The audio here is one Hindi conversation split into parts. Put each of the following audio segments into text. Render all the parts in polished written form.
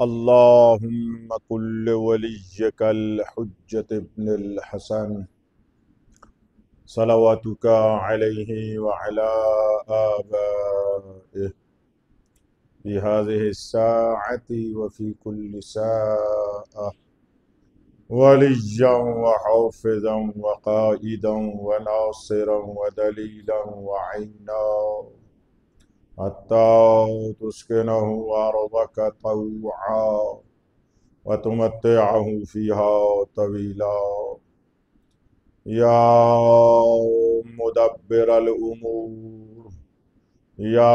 अल्लाहुम्मा कुल्ल वलिय्यकल हुज्जत इब्नुल हसन सलवातुका अलैहि व अला आबाइहि फी हाज़िहि स्साअति व फी कुल्लि साअह वलिय्यन व हाफ़िज़न व क़ाइदन व नासिरन व दलीलन व ऐना हत्ता तुस्किनहु अर्ज़क तौआ व तुमत्तिअहु फ़ीहा तवीला या मुदब्बिरल उमूर या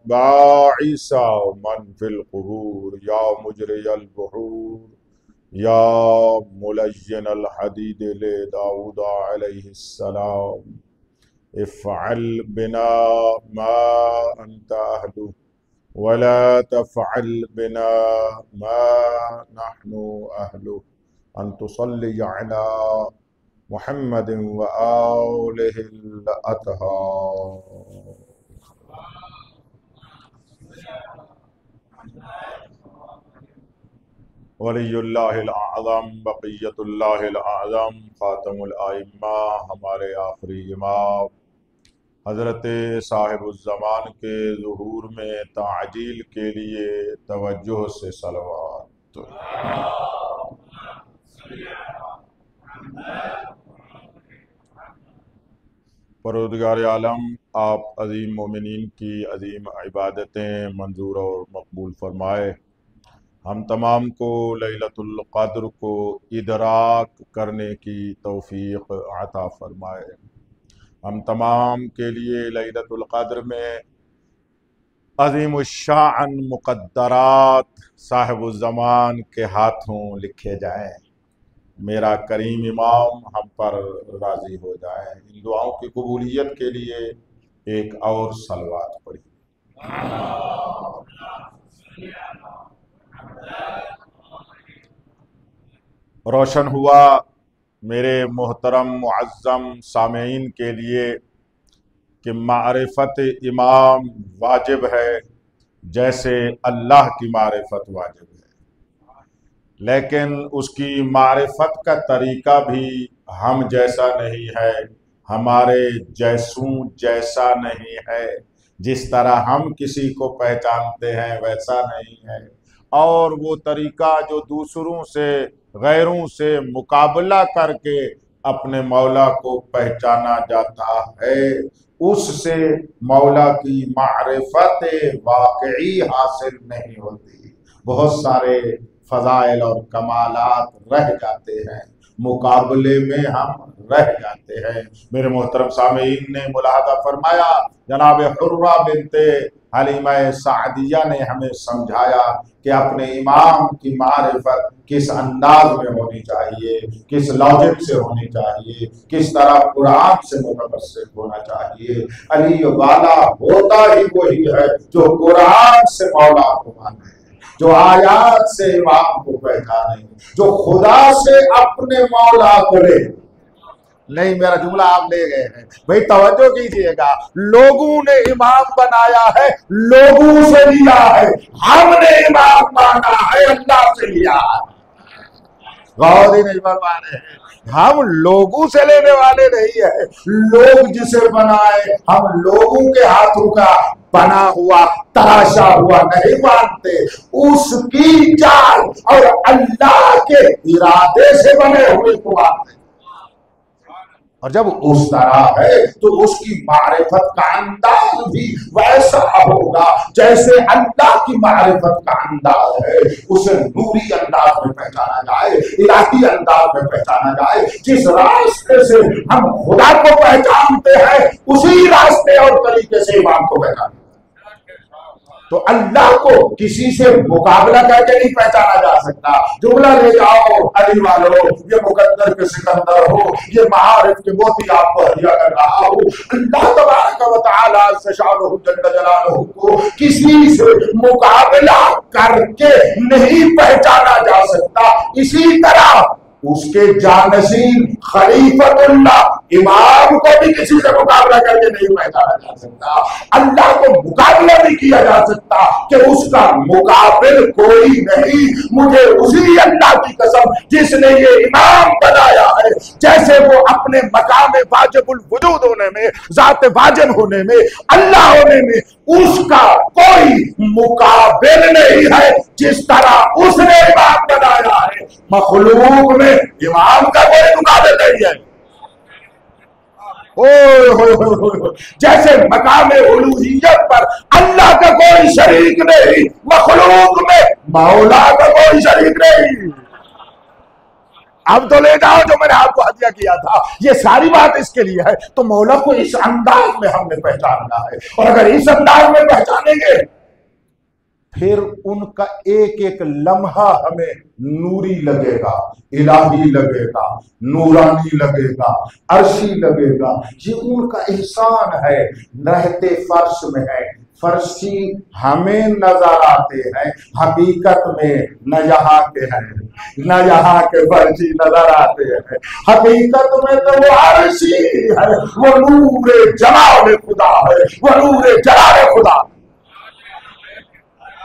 बाइसा मन फिल क़ुबूर या मुजरियल बुहूर या मुलय्यिनल हदीद ले दाऊद अलैहिस्सलाम इफ़अल बिना मा अंत अहलु वला तफ़अल बिना मा नहनु अहलु अन तुसल्ली अला मुहम्मदिन व आलिहिल अतहार। वलियुल्लाहिल आज़म बक़िय्यतुल्लाहिल आज़म ख़ातमुल आइम्मा हमारे आखिरी इमाम हज़रत साहिबुज़्ज़मान के ज़ुहूर में ताजील के लिए तवज्जुह से सलवात। परवरदिगार आलम आप अज़ीम मोमिनीन की अज़ीम इबादतें मंजूर और मकबूल फरमाए। हम तमाम को लैलतुल क़द्र को इदराक करने की तौफ़ीक़ अता फरमाए। हम तमाम के लिए लैलतुल क़द्र में अज़ीमुश्शान मुक़द्दरात साहिबुज़्ज़मान के हाथों लिखे जाएँ। मेरा करीम इमाम हम पर राज़ी हो जाए। इन दुआओं की कबूलियत के लिए एक और सलवात पढ़ी। रोशन हुआ मेरे मोहतरम मुअज़्ज़म सामीईन के लिए कि मारिफत इमाम वाजिब है जैसे अल्लाह की मारिफत वाजिब है, लेकिन उसकी मारिफत का तरीका भी हम जैसा नहीं है, हमारे जैसों जैसा नहीं है। जिस तरह हम किसी को पहचानते हैं वैसा नहीं है, और वो तरीका जो दूसरों से गैरों से मुकाबला करके अपने मौला को पहचाना जाता है, उससे मौला की मारिफत वाकई हासिल नहीं होती। बहुत सारे फजाइल और कमालात रह जाते हैं, मुकाबले में हम रह जाते हैं। मेरे मोहतरम सामीईन ने मुलाहजा फरमाया, जनाब हुर्रा बिनते हलीमा सादिया ने हमें समझाया कि अपने इमाम की मारिफत किस अंदाज में होनी चाहिए, किस लॉजिक से होनी चाहिए, किस तरह कुरान से मुतमस्सिक होना चाहिए। अली वाला होता ही वही है जो कुरान से मौला को माने, जो आयात से इमाम को पहचाने, जो खुदा से अपने मौला को ले। नहीं, मेरा जुमला आप ले गए हैं भाई, तवज्जो कीजिएगा। लोगों ने इमाम बनाया है, लोगों से लिया है। हमने इमाम माना है, अल्लाह से लिया है। गौर ही नहीं फरमा रहे हैं। हम लोगों से लेने वाले नहीं है। लोग जिसे बनाए हम लोगों के हाथों का बना हुआ तराशा हुआ नहीं मानते, उसकी चाल और अल्लाह के इरादे से बने हुए को मानते। और जब उस तरह है तो उसकी मारिफत का अंदाज भी वैसा होगा जैसे अल्लाह की मारिफत का अंदाज है। उसे नूरी अंदाज में पहचाना जाए, इलाही अंदाज में पहचाना जाए। जिस रास्ते से हम खुदा को पहचानते हैं उसी रास्ते और तरीके से इमाम को पहचानते। तो अल्लाह को किसी से मुकाबला करके नहीं पहचाना जा सकता। जुमला ले जाओ अली वालों, ये मुकद्दर के सिकंदर हो, ये महारिफ के मोती आपको हदिया कर रहा हो। अल्लाह तबारक व तआला से शानुहु जल्ल जलालुहु को किसी से मुकाबला करके नहीं पहचाना जा सकता। इसी तरह उसके जानशीन खलीफतुल्लाह इमाम को भी किसी से मुकाबला करके नहीं पहचाना जा सकता। अल्लाह को मुकाबला नहीं किया जा सकता, कि उसका मुकाबिल कोई नहीं। मुझे उसी अल्लाह की कसम जिसने ये इमाम बनाया है, जैसे वो अपने मकाम वाजिबुल वजूद होने में, जात वाजिब होने में, अल्लाह होने में उसका कोई मुकाबिल नहीं है, जिस तरह उसने इमाम बनाया है मखलूक में इमाम का कोई मुकाबिल नहीं है। जैसे मकाम उलूहियत पर अल्लाह का कोई शरीक नहीं, मखलूक में मौला का कोई शरीक नहीं। अब तो ले जाओ जो मैंने आपको हदिया किया था, ये सारी बात इसके लिए है। तो मौला को इस अंदाज में हमने पहचानना है, और अगर इस अंदाज में पहचानेंगे फिर उनका एक एक लम्हा हमें नूरी लगेगा, इलाही लगेगा, नूरानी लगेगा, अर्शी लगेगा। ये उनका एहसान है। रहते फर्श में है, फर्शी हमें नजर आते हैं, हकीकत में न यहाँ के हैं, न यहाँ के फर्शी नजर आते हैं, हकीकत में तो वो अर्शी है, वो नूरे जलाल खुदा है, वो नूरे जलाल खुदा।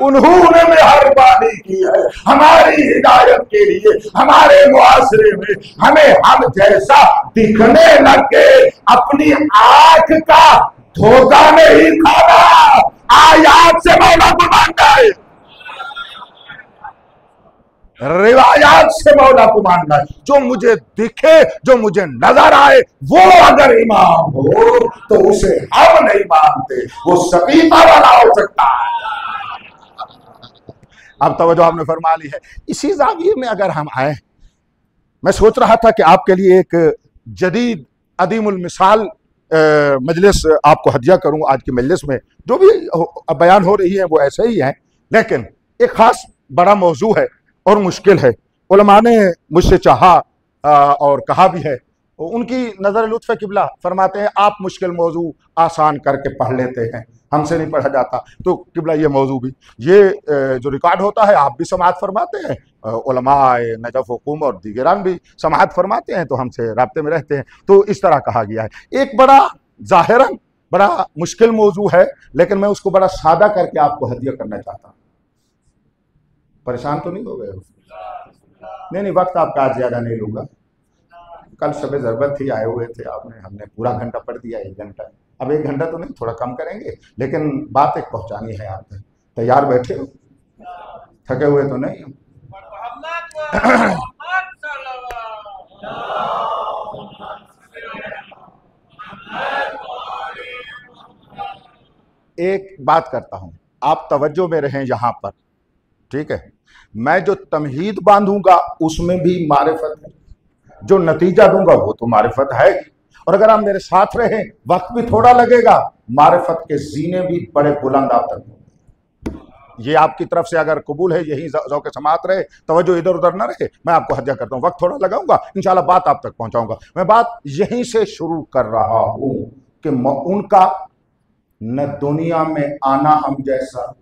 उन्होंने मेहरबानी की है हमारी हिदायत के लिए, हमारे मुआसरे में हमें हम जैसा दिखने लगे। अपनी आंख का धोखा नहीं खाना, आयात से मौला को मानना है, रिवायात से मौला को मानना है। जो मुझे दिखे, जो मुझे नजर आए, वो अगर इमाम हो तो उसे हम नहीं मानते, वो सकीफा वाला हो सकता है। अब तवज्जो आपने फरमा ली है। इसी ज़ाविये में अगर हम आए, मैं सोच रहा था कि आपके लिए एक जदीद अदीमुल मिसाल मजलिस आपको हदिया करूं। आज की मजलिस में जो भी बयान हो रही है वो ऐसे ही है, लेकिन एक खास बड़ा मौजू है और मुश्किल है। उलमा ने मुझसे चाहा और कहा भी है, उनकी नज़र लुत्फ़ किबला फरमाते हैं आप मुश्किल मौजू आसान करके पढ़ लेते हैं, हमसे नहीं पढ़ा जाता। तो किबला ये मौजू भी, ये जो रिकॉर्ड होता है आप भी समाअत फरमाते हैं, उलमाए नजफ हुकूम और दीगरान भी समाअत फरमाते हैं, तो हमसे राब्ते में रहते हैं। तो इस तरह कहा गया है। एक बड़ा ज़ाहिरन बड़ा मुश्किल मौजू है, लेकिन मैं उसको बड़ा सादा करके आपको हदिया करना चाहता हूँ। परेशान तो नहीं हो गए? नहीं, वक्त आपका आज ज़्यादा नहीं लूँगा। कल शब ज़रबत थी, आए हुए थे आपने, हमने पूरा घंटा पढ़ दिया, 1 घंटा। अब 1 घंटा तो नहीं, थोड़ा कम करेंगे, लेकिन बात एक पहुंचानी है आप तक। तैयार बैठे हो? थके हुए तो नहीं? एक बात करता हूं, आप तवज्जो में रहें यहां पर, ठीक है? मैं जो तमहीद बांधूंगा उसमें भी मारिफत है, जो नतीजा दूंगा वो तो मारिफत है। और अगर आप मेरे साथ रहें, वक्त भी थोड़ा लगेगा, मारिफत के जीने भी बड़े बुलंद आप तक होंगे। ये आपकी तरफ से अगर कबूल है, यही ज़ौक़ समाअत रहे, तवज्जो इधर उधर ना रहे, मैं आपको हदिया करता हूँ। वक्त थोड़ा लगाऊंगा, इंशाल्लाह बात आप तक पहुंचाऊंगा। मैं बात यहीं से शुरू कर रहा हूं कि उनका न दुनिया में आना हम जैसा,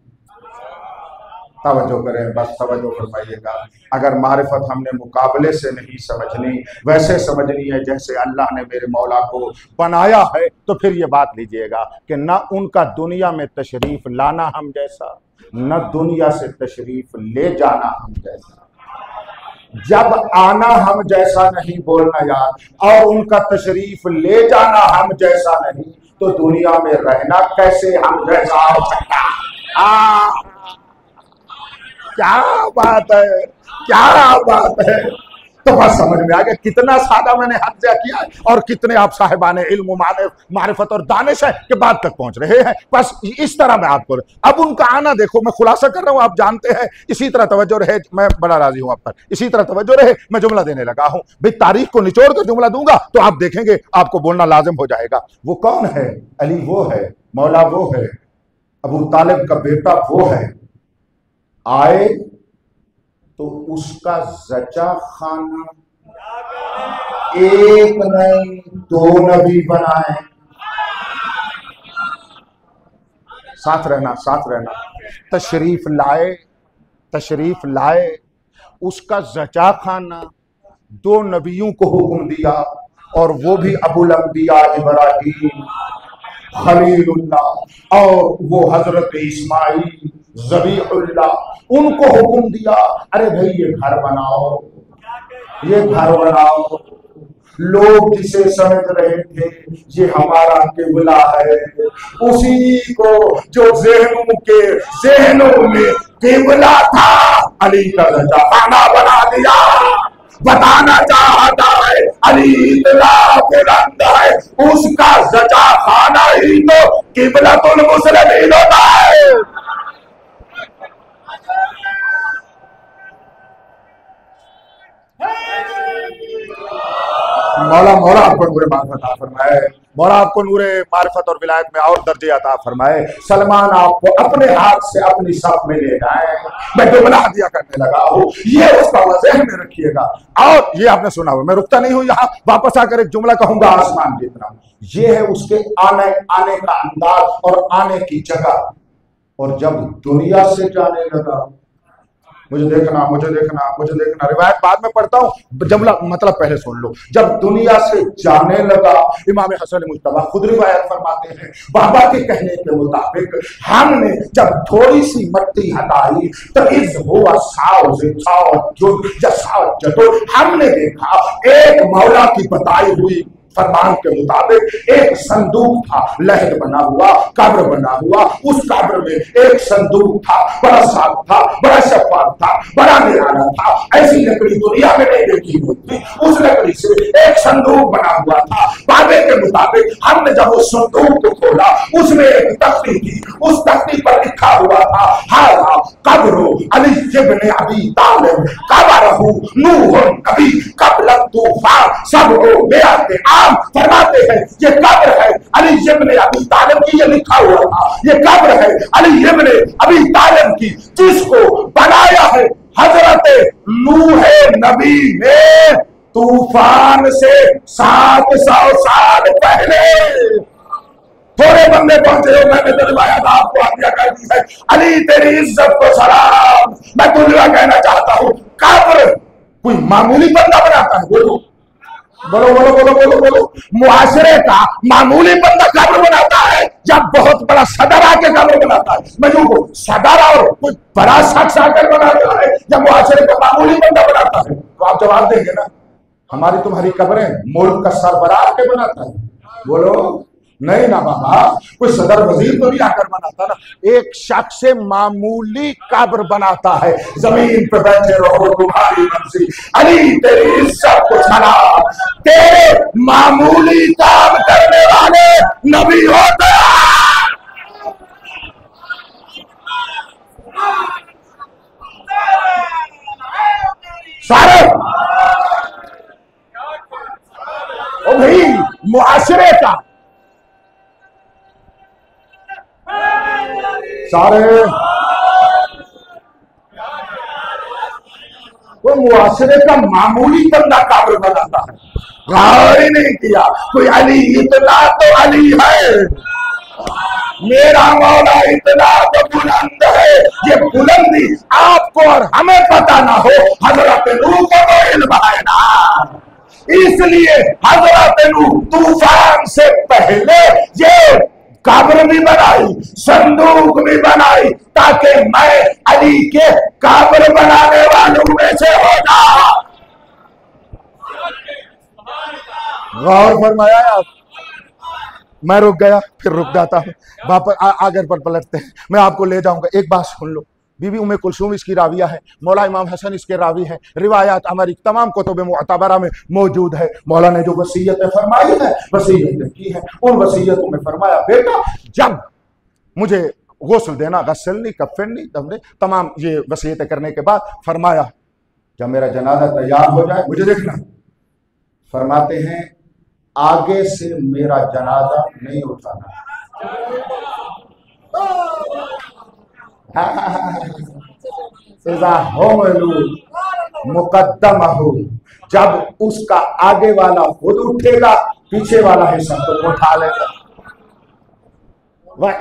तवज्जो करें, बस तवज्जो फरमाइएगा। अगर मारिफत हमने मुकाबले से नहीं समझनी, वैसे समझनी है जैसे अल्लाह ने मेरे मौला को बनाया है, तो फिर ये बात लीजिएगा कि न उनका दुनिया में तशरीफ लाना हम जैसा, न दुनिया से तशरीफ ले जाना हम जैसा। जब आना हम जैसा नहीं बोलना यार, और उनका तशरीफ ले जाना हम जैसा नहीं, तो दुनिया में रहना कैसे हम जैसा हो सकता? क्या बात है, क्या बात है। तो बस समझ में आ गया कितना सादा मैंने हत्या किया है, और कितने आप साहिबाने इल्म, मारिफत और दानिश है के बाद तक पहुंच रहे हैं। बस इस तरह मैं आपको, अब उनका आना देखो, मैं खुलासा कर रहा हूं, आप जानते हैं। इसी तरह तवज्जो रहे, मैं बड़ा राजी हूं आप पर, इसी तरह तवज्जो रहे। मैं जुमला देने लगा हूं भाई, तारीख को निचोड़ कर जुमला दूंगा तो आप देखेंगे आपको बोलना लाजिम हो जाएगा। वो कौन है? अली वो है, मौला वो है, अबू तालिब का बेटा वो है। आए तो उसका जचा खाना एक नहीं 2 नबी बनाए। साथ रहना, साथ रहना। तशरीफ लाए, तशरीफ लाए, उसका जचा खाना 2 नबियों को हुक्म दिया, और वो भी अबुल अंबिया इब्राहीम खलीलुल्लाह, और वो हजरत इस्माईल ज़बीहुल्लाह, उनको हुक्म दिया, अरे भाई ये घर बनाओ, ये घर बनाओ। लोग जिसे समझ रहे थे ये हमारा किबला है, उसी को जो जहनों में किबला था, अली का रजा खाना बना दिया। बताना चाहता है अली इतना बुलंद है, उसका रजा खाना ही तो किबलतुल मुस्लिमीन होता है। मौला मौला आपको नूरे मारिफत अता फरमाए, मौला आपको नूरे मारिफत और विलायत में और दर्जे अता फरमाए। सलमान आपको अपने हाथ से अपनी सफ में ले जाए। मैं जुमला हदिया करने लगा हूँ, ये उसका ज़हन में रखिएगा। और ये आपने सुना हुआ, मैं रुकता नहीं हूँ, यहाँ वापस आकर एक जुमला कहूंगा आसमान जितना। ये है उसके आने का अंदाज और आने की जगह। और जब दुनिया से जाने लगा, मुझे देखना मुझे देखना मुझे देखना, रिवायत बाद में पढ़ता हूँ, जमला मतलब पहले सुन लो। जब दुनिया से जाने लगा, इमाम हसन मुज्तबा खुद रिवायत फरमाते हैं, बाबा के कहने के मुताबिक हमने जब थोड़ी सी मट्टी हटाई तो इस हुआ हमने देखा एक मौला की बताई हुई फरमान के मुताबिक एक संदूक था, लहद बना हुआ, कब्र बना हुआ। उस कब्र में एक संदूक था, बड़ा साफ था, बड़ा शफाफ था, बड़ा निराला था। ऐसी लकड़ी दुनिया में नहीं देखी होती। उस लकड़ी से एक संदूक बना हुआ था। बाबे के मुताबिक हमने जब उस संदूक को खोला, उसमें एक तख्ती थी, उस तख्ती पर लिखा हुआ था, हाज़ा कब्र अली इब्न अबी तालिब कब्रहु नूह नबी क़ब्ल तूफ़ान सबो बेअते फरमाते हैं ये कब्र है अली इब्न अबी तालिब की, ये लिखा हुआ था, ये कब्र है अली इब्न अबी तालिब की, जिसको बनाया है हजरत नूह नबी ने तूफान से 700 साल पहले। थोड़े बंदे पहुंचे हो, मैंने दरवाया था आपको आज्ञा कर दी है। अली तेरी इज्जत को सलाम, मैं दुनिया कहना चाहता हूं, कब्र कोई मामूली बंदा बनाता है? बोलो बोलो बोलो बोलो बोलो बोलो। मुआशरे का मामूली बंदा कब्र बनाता है या बहुत बड़ा सदर आके कब्र बनाता है? मैं को सदर और कोई बड़ा शख्स आकर बनाता है या मुआशरे का मामूली बंदा बनाता है? तो आप जवाब देंगे ना, हमारी तुम्हारी कब्रें मुल्क का सरबराह के बनाता है? बोलो नहीं ना बाबा, कोई सदर वजीर तो नहीं आकर बनाता ना, एक शख्स से मामूली कब्र बनाता है। जमीन पे बैठे रहो तुम्हारी मर्जी, अली तेरी इज्जत को सलाम, तेरे मामूली काम करने वाले नबी होते हैं। सारे ओ भाई मुआशरे का सारे वो मुआशरे का मामूली बंदा कब्र बनाता है, गौर ही नहीं किया। कोई अली इतना तो अली है, मेरा मौला इतना तो बुलंद है। ये बुलंदी आपको और हमें पता ना हो, हजरत नूह को तो इल्म है ना, इसलिए हजरत नूह तूफान से पहले ये कब्र भी बनाई, संदूक भी बनाई, ताकि मैं अली के कब्र बनाने वालों में से हो जाऊं। गौर फरमाया आप? मैं रुक गया, फिर रुक जाता हूं, वापस आगे पर पलटते हैं। मैं आपको ले जाऊंगा, एक बात सुन लो। बीबी उम्मे कुलसूम इसकी राविया है, मौला इमाम हसन इसके रावी है, रिवायात हमारी तमाम कुतुब मुअतबरा में मौजूद है। मौला ने जो वसीयतें फरमाई है, वसीयतें की है, उन वसीयतों में फरमाया, बेटा जब मुझे गुस्ल देना, गस्लनी कफनी दफने तमाम ये वसीयतें करने के बाद फरमाया, जब मेरा जनाजा तैयार हो जाए मुझे देखना। फरमाते हैं आगे से मेरा जनाजा नहीं उठाना। मुकद्दम हो, जब उसका आगे वाला खुद उठेगा, पीछे वाला हिस्सा तो उठा लेगा। वह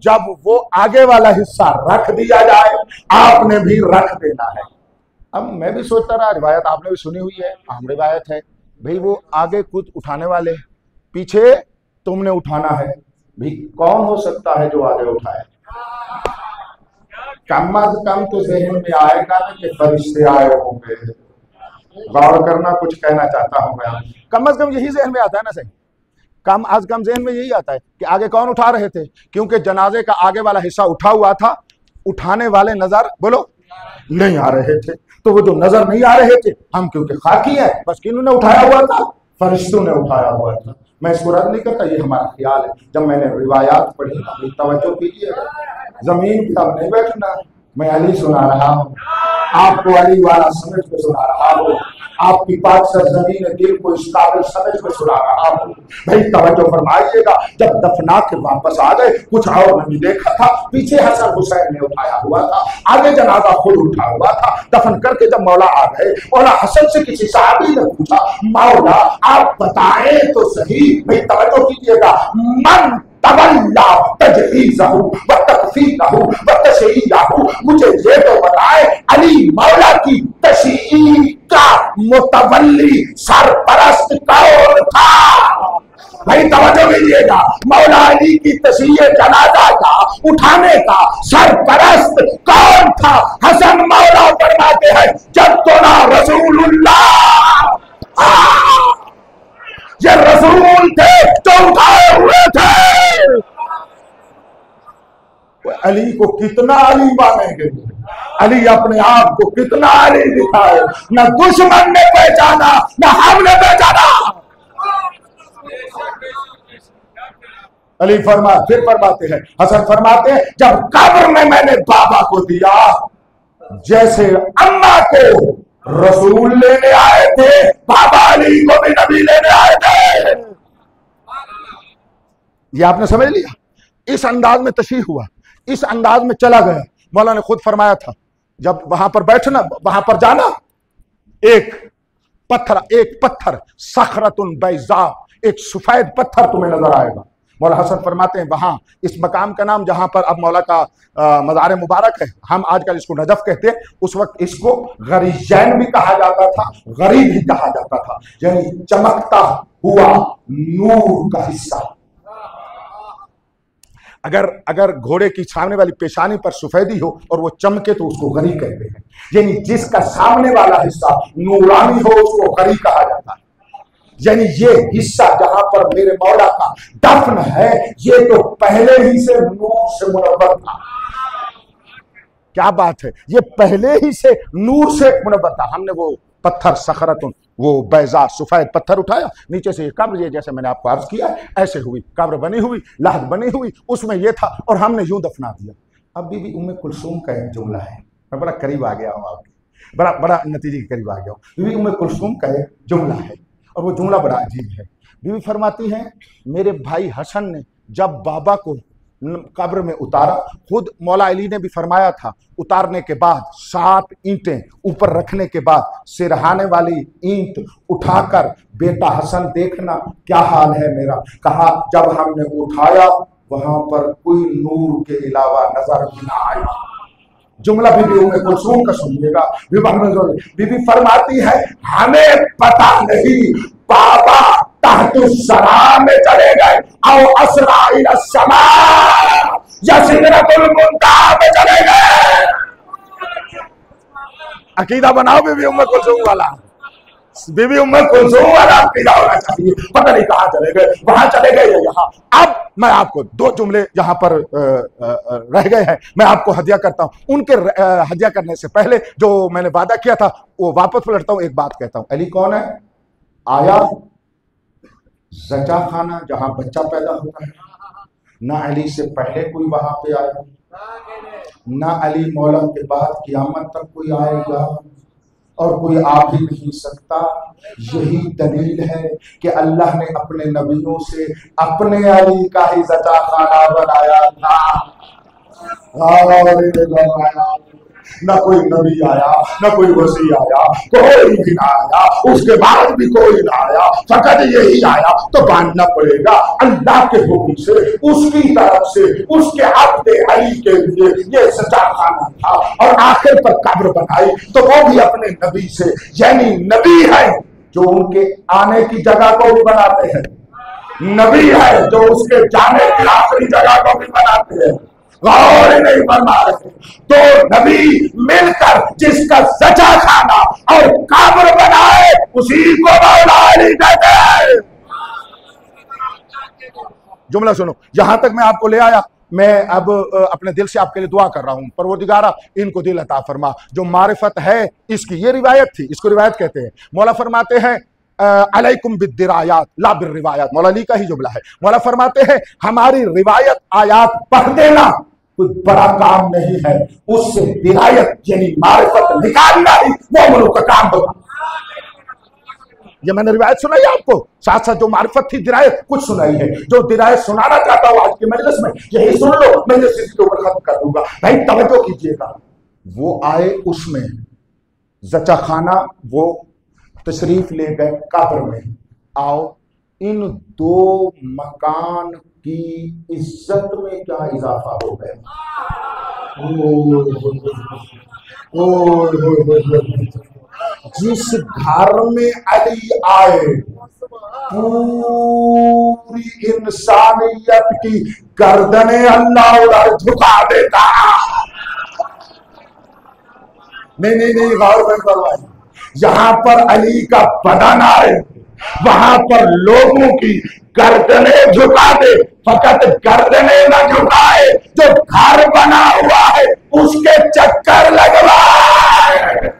जब वो आगे वाला हिस्सा रख दिया जाए, आपने भी रख देना है। अब मैं भी सोचता रहा, रिवायत आपने भी सुनी हुई है, आम रिवायत है भाई, वो आगे खुद उठाने वाले, पीछे तुमने उठाना है। भाई कौन हो सकता है जो आगे उठाए? कम अज कम तो जहन में आएगा ना कि फरिश्ते आए होंगे। गौर करना, कुछ कहना चाहता हूं मैं। कम अज कम यही जहन में आता है ना सही, कम अज कम जहन में यही आता है कि आगे कौन उठा रहे थे, क्योंकि जनाजे का आगे वाला हिस्सा उठा हुआ था, उठाने वाले नजर बोलो नहीं आ रहे थे। तो वो जो नजर नहीं आ रहे थे, हम क्योंकि खाकी है, बस किन्होंने उठाया हुआ था, फरिश्तों ने उठाया हुआ था। मैं इसको रद्द नहीं करता, ये हमारा ख्याल है। जब मैंने रिवायात पढ़ी, अभी तवज्जो कीजिए, जमीन पे अब नहीं बैठना, मैं अली सुना रहा हूँ आपको, अली वाला समझ के सुना रहा हूँ, आपकी बात सरजमीन दिल को इस काबिल समझ के सुना रहा हूँ। भाई तवज्जो फरमाइएगा, जब दफना के वापस आ गए, कुछ और नहीं देखा था, पीछे हसन हुसैन ने उठाया हुआ था, आगे जनाजा खुद उठा हुआ था। दफन करके जब मौला आ गए, मौला हसन से किसी साहबी ने पूछा, मौला आप बताएं तो सही, भाई तवज्जो कीजिएगा, मन तवल्ला तजहीज़हु व तकफीनहु व तशयीअहु, मुझे ये तो बताए अली मौला की तशयी का मुतवल्ली सरपरस्त कौन था। भाई तवज्जो कीजिएगा, मौला अली की तशयी जनाजा का उठाने का सरपरस्त कौन था। हसन मौला फरमाते हैं, जब तो ना रसूलुल्लाह, ये रसूल थे जो उठाए हुए थे। अली को कितना अली मानेंगे, अली अपने आप को कितना अली दिखाए, न दुश्मन ने पहचाना न हमने पहचाना। अली फिर फरमाते हैं, हसन फरमाते हैं, जब कब्र में मैंने बाबा को दिया, जैसे अम्मा को रसूल लेने आए थे, बाबा अली को भी नबी लेने आए थे। ये आपने समझ लिया, इस अंदाज में तशरीह हुआ, इस अंदाज में चला गया। मौला ने खुद फरमाया था, जब वहां पर बैठना, वहां पर जाना, एक पत्थर सखरतुन बैज़ा, एक सफेद पत्थर तुम्हें नजर आएगा। मौला हसन फरमाते हैं, वहां इस मकाम का नाम जहां पर अब मौला का मज़ार मुबारक है, हम आजकल इसको नजफ कहते हैं, उस वक्त इसको गरीजैन भी कहा जाता था, गरीब भी कहा जाता था, यानी चमकता हुआ नूर का हिस्सा। अगर घोड़े की सामने वाली पेशानी पर सफेदी हो और वो चमके तो उसको गरी कहते हैं, यानी जिसका सामने वाला हिस्सा नूरानी हो उसको गरी कहा जाता है। यानी ये हिस्सा जहां पर मेरे मौला का दफन है, ये तो पहले ही से नूर से मुनव्वर था। क्या बात है, ये पहले ही से नूर से मुनव्वर था। हमने वो पत्थर सखरतुन, वो बैज़ा सफेद पत्थर उठाया, नीचे से ये कब्र, ये जैसे मैंने आपको अर्ज किया ऐसे हुई, कब्र बनी हुई, लाहद बनी हुई, उसमें ये था और हमने यूं दफना दिया। अब बीबी उम्मे कुलसूम का एक जुमला है, मैं बड़ा करीब आ गया हूँ आपके, बड़ा नतीजे के करीब आ गया हूँ। बीबी उम्मे कुलसूम का एक जुमला है और वो जुमला बड़ा अजीब है। बीबी फरमाती हैं, मेरे भाई हसन ने जब बाबा को कब्र में उतारा, खुद मौला अली ने भी फरमाया था, उतारने के बाद 7 ईंटें ऊपर रखने के बाद सिरहाने वाली ईंट उठाकर, बेटा हसन देखना क्या हाल है मेरा। कहा जब हमने उठाया वहां पर कोई नूर के अलावा नजर न आया। जुमला बीबी उम्मे कुलसूम का सुनिएगा। बीबी फरमाती है, हमें पता नहीं बाबा तहतुस्सरा में चले गए और असरा इला समा या सिदरतुल मुंतहा में चले गए। अकीदा बनाओ बीबी उम्मे कुलसूम वाला, बीबी उम्मे कुलसूम वाला अकीदा होना चाहिए। पता नहीं कहां चले गए, वहां चले गए या यहाँ। अब मैं आपको 2 जुमले यहाँ पर रह गए हैं, मैं आपको हदिया करता हूं। उनके हदिया करने से पहले जो मैंने वादा किया था वो वापस पलटता हूं, एक बात कहता हूं। अली कौन है? आया ज़चा खाना जहां बच्चा पैदा होता है, ना अली से पहले कोई वहां पे आया, ना अली मौला के बाद क़यामत तक कोई आएगा और कोई आ भी नहीं सकता। यही दलील है कि अल्लाह ने अपने नबियों से अपने अली का ही ज़चा खाना बनाया था। न कोई नबी आया, न कोई वसी आया, कोई भी ना आया, उसके बाद भी कोई ना आया, फकत यही आया तो बांधना पड़ेगा अल्लाह के हुक्म से, उसकी तरफ से, उसके अब्दे अली के लिए ये सच्चा खाना था। और आखिर पर कब्र बनाई तो वो भी अपने नबी से, यानी नबी है जो उनके आने की जगह को भी बनाते हैं, नबी है जो उसके जाने की आखिरी जगह को भी बनाते हैं। गौर नहीं फरमा रहे। तो नबी मिलकर जिसका सचा खाना और काबर बनाए उसी को मौला अली कहते हैं। जुमला सुनो, यहां तक मैं आपको ले आया। मैं अब अपने दिल से आपके लिए दुआ कर रहा हूं, परवरदिगारा इनको दिल अता फरमा। जो मारिफत है इसकी, ये रिवायत थी, इसको रिवायत कहते हैं। मौला फरमाते हैं अलैकुम बिद्दिरायात ला बिर्रिवायात, मौला अली का ही जुमला है। मौला फरमाते हैं हमारी रिवायत आयात पढ़ देना कोई बड़ा काम नहीं है, उससे दिरायत यानी मारिफत निकालना ही मोमिनों का काम होगा। ये मैंने रिवायत सुनाई आपको, साथ साथ जो मारिफत थी दिरायत कुछ सुनाई है। जो दिरायत सुनाना चाहता हूं आज की मजलिस में यही सुन लो, मैं इसके ऊपर खत्म कर दूंगा। भाई तवज्जो कीजिएगा। वो आए उसमें जचा खाना, वो तशरीफ ले गए काबर में। आओ इन दो मकान की इज्जत में क्या इजाफा हो गया। जिस घर में अली आए पूरी इंसानियत की गर्दने अल्लाह उधर झुका देता। नहीं गौर में करवाई। यहां पर अली का बदन आए, वहां पर लोगों की गर्दने झुका दे। फकत गर्दने न झुकाए, जो घर बना हुआ है उसके चक्कर लगवाए।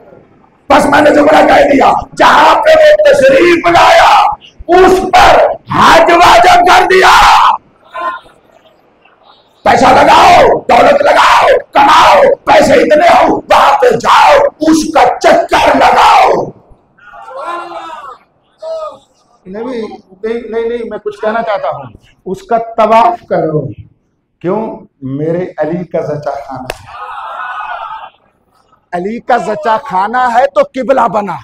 बस मैंने जुमला कह दिया, जहां पे वो तशरीफ लाया उस पर हज वाजिब कर दिया। पैसा लगाओ, दौलत लगाओ, कमाओ, पैसे इतने हो वहां पे जाओ, उसका चक्कर लगाओ। नहीं, मैं कुछ कहना चाहता हूं, उसका तवाफ करो। क्यों? मेरे अली का जचा खाना है। अली का जचा खाना है तो किबला बना।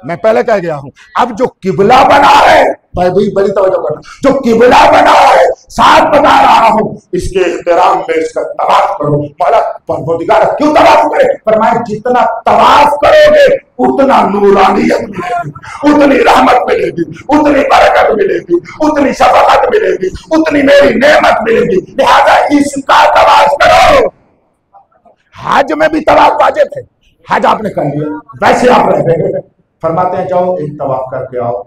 मैं पहले कह गया हूं, अब जो किबला बना है, भाई बड़ी तवज्जो करना, जो किबला बना है साथ बता रहा हूं, इसके एहतराम में इसका तवाफ करो। मौला परवरदिगार क्यों तवाफ करे? फरमाया जितना तवाफ करोगे उतना नूरानियत मिलेगी, उतनी रहमत मिलेगी, उतनी बरकत मिलेगी, उतनी शफकत मिलेगी, उतनी मेरी नेमत मिलेगी। लिहाजा इसका तवाफ करो। हज में भी तवाफ वाजिब है। हज आपने कर लिया, वैसे आप रह गए। फरमाते हैं जाओ एक तवाफ करके आओ।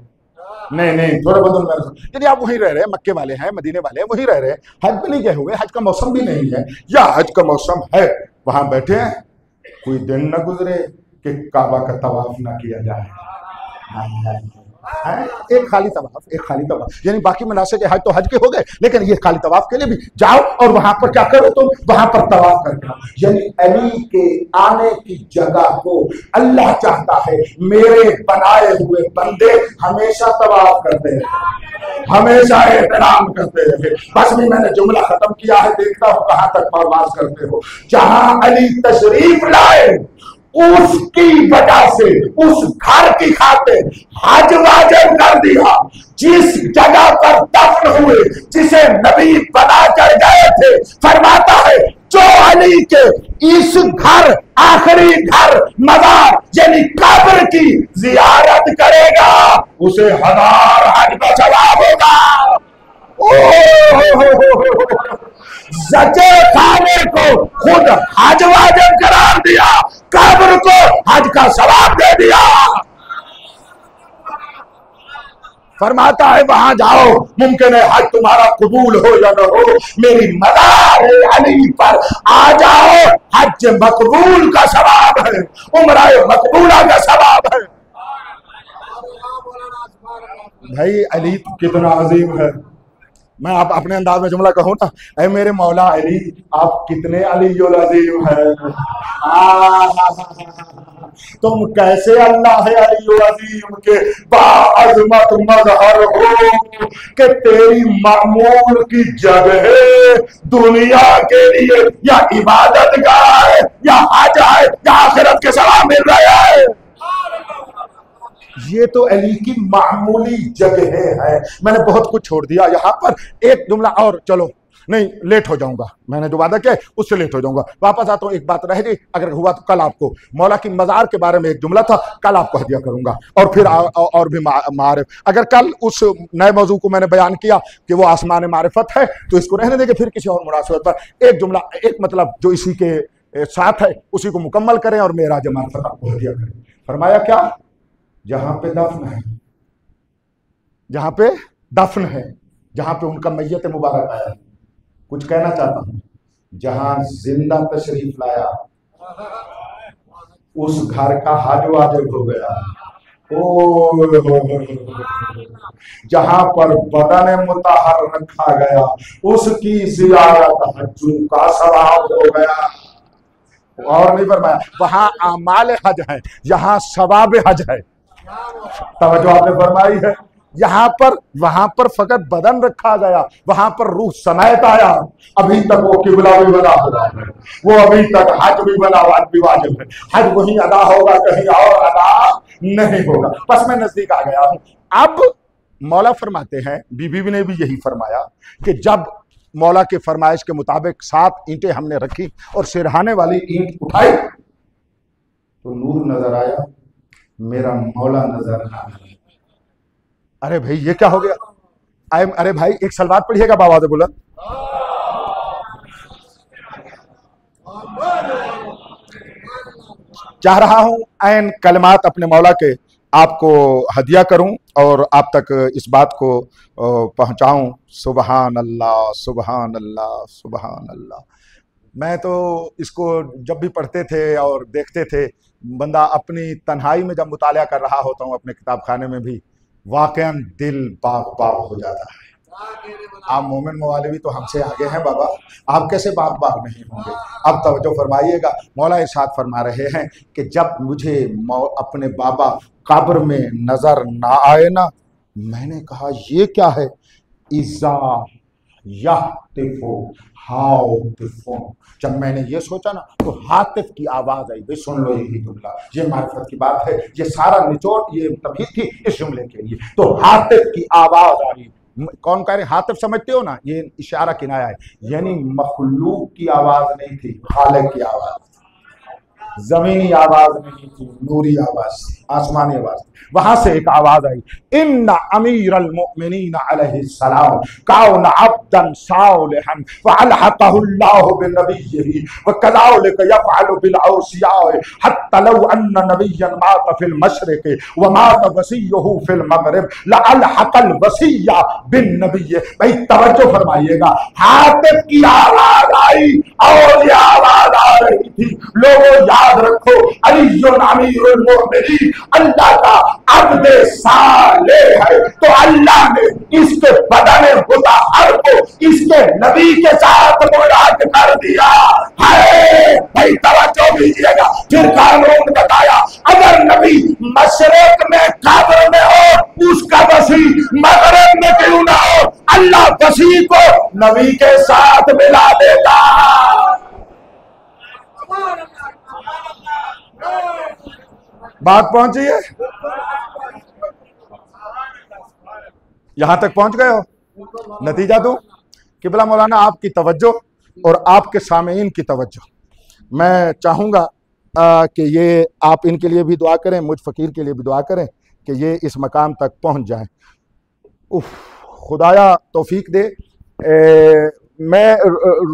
नहीं थोड़े बदल में, यदि आप वहीं रह रहे हैं, मक्के वाले हैं, मदीने वाले हैं, वहीं रह रहे हैं, हज पे नहीं गए हुए, हज का मौसम भी नहीं है, या हज का मौसम है, वहां बैठे हैं, कोई दिन न गुजरे कि काबा का तवाफ ना किया जाए। एक खाली तवाफ, यानी बाकी मनासिक हज तो हज के हो गए, लेकिन ये खाली तवाफ के लिए भी जाओ और वहां पर क्या करो तुम, वहां पर तवाफ करके आओ। यानी अली के आने की जगह को अल्लाह चाहता है मेरे बनाए हुए बंदे हमेशा तवाफ करते हैं, हमेशा एहतराम करते रहे। बस भी मैंने जुमला खत्म किया है, देखता हूं कहां तक परवाज करते हो। जहां अली तशरीफ लाए उसकी वजह से उस घर की खातिर हज वाजिब कर दिया। जिस जगह पर दफन हुए, जिसे नबी बना कर गए थे, फरमाता है जो अली के इस घर, आखिरी घर, मजार यानी कब्र की जियारत करेगा उसे 1000 हज का सवाब होगा। जचे खाने को खुद हज वाजिब करार दिया, कब्र को हज का सवाब दे दिया। फरमाता है वहां जाओ, मुमकिन है हज तुम्हारा कबूल हो या न हो, मेरी मज़ार अली पर आ जाओ, हज मकबूल का सवाब है, उम्राए मकबूला का सवाब है। भाई अली कितना अजीम है। मैं आप अपने अंदाज में जुमला कहूं ना, ऐ मेरे मौला अली आप कितने अलीयुल अजीम हैं। तुम कैसे अल्लाह है अलीयुल अजीम के बाअज़मत मज़हर हो कि तेरी मामूल की जगह दुनिया के लिए या इबादत गाह है, या हज है, या आखिरत के सवाब मिल रहा है। ये तो अली की मामूली जगह है। मैंने बहुत कुछ छोड़ दिया, यहां पर एक जुमला और, चलो नहीं लेट हो जाऊंगा, मैंने जो वादा किया है उससे लेट हो जाऊंगा, वापस आता हूँ। एक बात रह गई, अगर हुआ तो कल आपको मौला की मज़ार के बारे में एक जुमला था, कल आपको हदिया करूंगा। और फिर और भी मारिफ, अगर कल उस नए मौजू को मैंने बयान किया कि वो आसमान मारिफत है तो इसको रहने देंगे, फिर किसी और मुनासिबत पर एक जुमला, एक मतलब जो इसी के साथ है उसी को मुकम्मल करें और मेराज मारिफत आपको हदिया करें। फरमाया क्या, जहां पे दफन है, जहां पे दफन है, जहां पे उनका मैयत मुबारक आया, कुछ कहना चाहता हूं, जहां जिंदा तशरीफ लाया उस घर का हज वाजिब हो गया। जहां पर बदन मुताहर रखा गया उसकी जियारत हज का सवाब हो गया। और नहीं फरमाया वहां आमाल हज है, यहाँ सवाब हज है। तवज्जो आपने फरमाई है, यहाँ पर वहां पर फकत बदन रखा गया, वहां पर रूह समेत आया। अभी तक वो किबला भी बना हुआ है, वो अभी तक हज भी बना हुआ, हज भी वाजिब है। हज वहीं अदा होगा, कहीं और अदा नहीं होगा। बस मैं नजदीक आ गया हूं। अब मौला फरमाते हैं, बीबी ने भी यही फरमाया कि जब मौला के फरमाइश के मुताबिक 7 ईंटें हमने रखी और सिरहाने वाली ईंट उठाई तो नूर नजर आया, मेरा मौला नजर आया। अरे भाई ये क्या हो गया? अरे भाई एक सलवात पढ़िएगा बाबा से बुलंद। चाह रहा हूं ऐन कलमात अपने मौला के आपको हदिया करूं और आप तक इस बात को पहुंचाऊं। सुबहान अल्लाह, सुबहान अल्लाह, सुबहान अल्लाह। मैं तो इसको जब भी पढ़ते थे और देखते थे, बंदा अपनी तन्हाई में जब मुतालिया कर रहा होता हूं अपने किताब खाने में भी, वाकई दिल बाग बाग हो जाता है। आप मोमिन मौलवी तो हमसे आगे हैं बाबा, आप कैसे बाग बाग नहीं होंगे? अब तवज्जो फरमाइएगा, मौला इरशाद फरमा रहे हैं कि जब मुझे अपने बाबा कब्र में नजर ना आए ना, मैंने कहा ये क्या है? इज़ा यहतिफु हातिफुन। जब मैंने ये सोचा ना तो हातिफ की आवाज आई। भाई सुन लो यही जुमला, ये मारिफत की बात है, ये सारा निचोड़ ये तबीयत थी इस जुमले के लिए। तो हातिफ की आवाज आई। कौन कह रहे? हातिफ समझते हो ना, ये इशारा किनाया है, यानी मखलूक की आवाज नहीं थी, खालिक की आवाज, जमीनी आवाज नहीं थी, नूरी आवाज, आसमानी आवाज। वहां से एक आवाज आई, इन्ना अमीरल मुमिनीन अलैहि सलाम काउन अब्दन सालिहन फअलहक़हुल्लाहु बिनबिय्यिही व कज़ालिक यफ़अलु बिल औसिया हत्ता लौ अन्न नबिय्यन मात फिल मशरिक़ व मात वसिय्युहु फिल मग़रिब लअलहक़ल वसिय्या बिन नबिय्य। भाई तवज्जो फरमाइएगा, हातिफ की आवाज आई और ये आवाज आ रही थी, लोगों याद रखो, अलीयुन अमीरुल मुमिनीन अल्लाह का अब्दे साले है, तो अल्लाह ने इसके बदने मुताहर को इसके नबी के साथ मुराद कर दिया है। भाई तवज्जो दीजिएगा। फिर कानून बताया, अगर नबी मशरिक में कब्र में हो, उसका वसी मगरिब में क्यों ना हो, अल्लाह वसी को नबी के साथ मिला देता। बात पहुंची है? यहां तक पहुंच गए हो? नतीजा दूं? किबला मौलाना आपकी तवज्जो और आपके सामेईन की तवज्जो, मैं चाहूंगा कि ये आप इनके लिए भी दुआ करें, मुझ फकीर के लिए भी दुआ करें कि ये इस मकाम तक पहुंच जाएं। उफ, खुदाया तौफीक दे। मैं